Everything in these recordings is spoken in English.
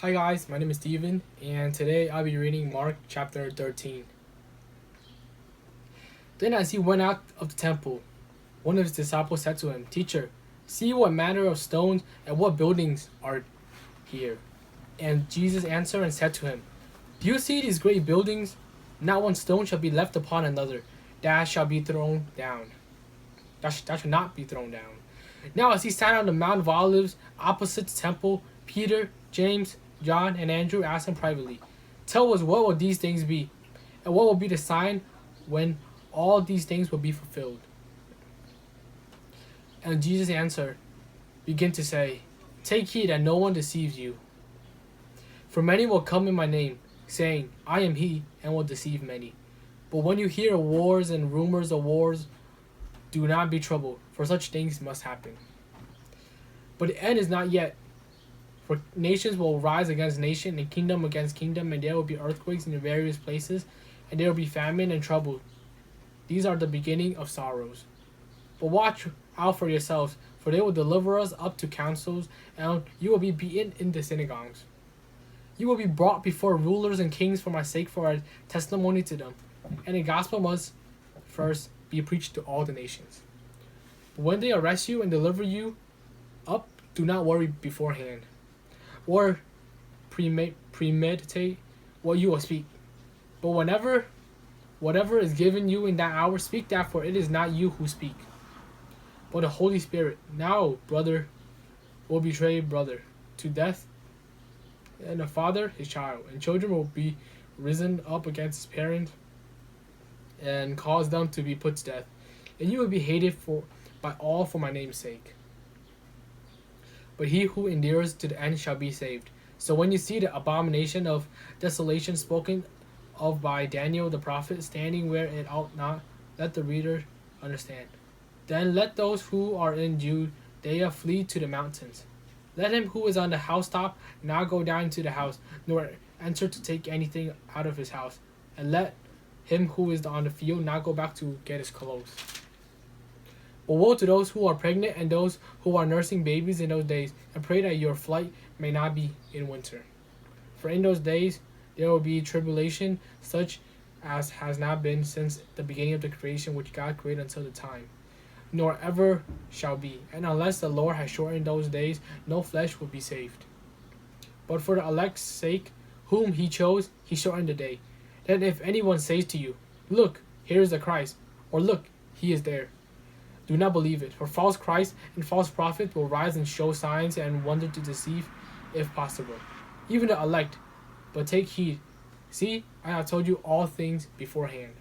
Hi guys, my name is Steven, and today I'll be reading Mark chapter 13. Then as he went out of the temple, one of his disciples said to him, "Teacher, see what manner of stones and what buildings are here." And Jesus answered and said to him, "Do you see these great buildings? Not one stone shall be left upon another, that shall be thrown down. That shall not be thrown down." Now as he sat on the Mount of Olives opposite the temple, Peter, James, John, and Andrew asked him privately, "Tell us, what will these things be? And what will be the sign when all these things will be fulfilled?" And Jesus answered, "Begin to say, take heed that no one deceives you. For many will come in my name, saying, 'I am he,' and will deceive many. But when you hear of wars and rumors of wars, do not be troubled, for such things must happen. But the end is not yet. For nations will rise against nation, and kingdom against kingdom, and there will be earthquakes in various places, and there will be famine and trouble. These are the beginning of sorrows. But watch out for yourselves, for they will deliver us up to councils, and you will be beaten in the synagogues. You will be brought before rulers and kings for my sake, for a testimony to them. And the gospel must first be preached to all the nations. But when they arrest you and deliver you up, do not worry beforehand, or premeditate what you will speak. But whatever is given you in that hour, speak that, for it is not you who speak, but the Holy Spirit. Now, brother will betray brother to death, and a father his child, and children will be risen up against his parents and cause them to be put to death. And you will be hated by all for my name's sake. But he who endures to the end shall be saved. So when you see the abomination of desolation spoken of by Daniel the prophet standing where it ought not, let the reader understand. Then let those who are in Judea flee to the mountains. Let him who is on the housetop not go down into the house, nor enter to take anything out of his house. And let him who is on the field not go back to get his clothes. But woe to those who are pregnant and those who are nursing babies in those days, and pray that your flight may not be in winter. For in those days there will be tribulation, such as has not been since the beginning of the creation which God created until the time, nor ever shall be. And unless the Lord has shortened those days, no flesh will be saved. But for the elect's sake, whom he chose, he shortened the day. Then if anyone says to you, 'Look, here is the Christ,' or 'Look, he is there,' do not believe it. For false Christs and false prophets will rise and show signs and wonder to deceive, if possible, even the elect. But take heed. See, I have told you all things beforehand.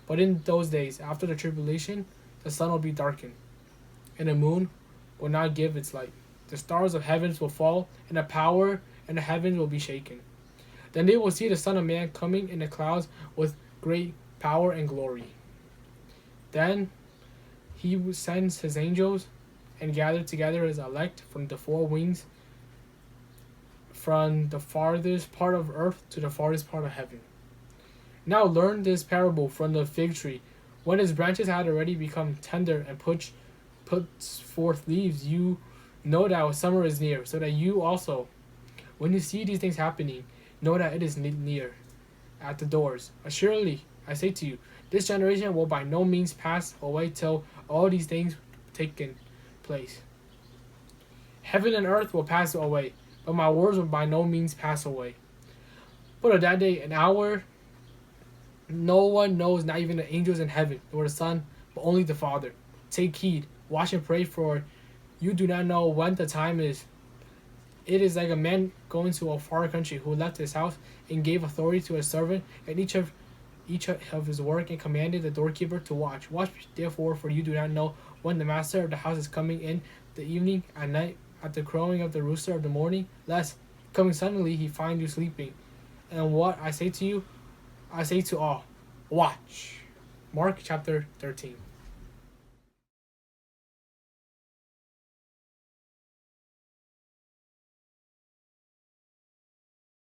But in those days, after the tribulation, the sun will be darkened, and the moon will not give its light. The stars of heavens will fall, and the power and the heavens will be shaken. Then they will see the Son of Man coming in the clouds with great power and glory. Then he sends his angels and gather together his elect from the four winds, from the farthest part of earth to the farthest part of heaven. Now learn this parable from the fig tree. When its branches had already become tender and puts forth leaves, you know that summer is near, so that you also, when you see these things happening, know that it is near at the doors. Assuredly, I say to you, this generation will by no means pass away till all these things taken place. Heaven and earth will pass away, but my words will by no means pass away. But of that day and hour, no one knows, not even the angels in heaven, nor the Son, but only the Father. Take heed, watch and pray, for you do not know when the time is. It is like a man going to a far country, who left his house and gave authority to his servant, and each of his work, and commanded the doorkeeper to watch. Watch therefore, for you do not know when the master of the house is coming in the evening, at night, at the crowing of the rooster of the morning, lest, coming suddenly, he find you sleeping. And what I say to you, I say to all, watch. Mark chapter 13.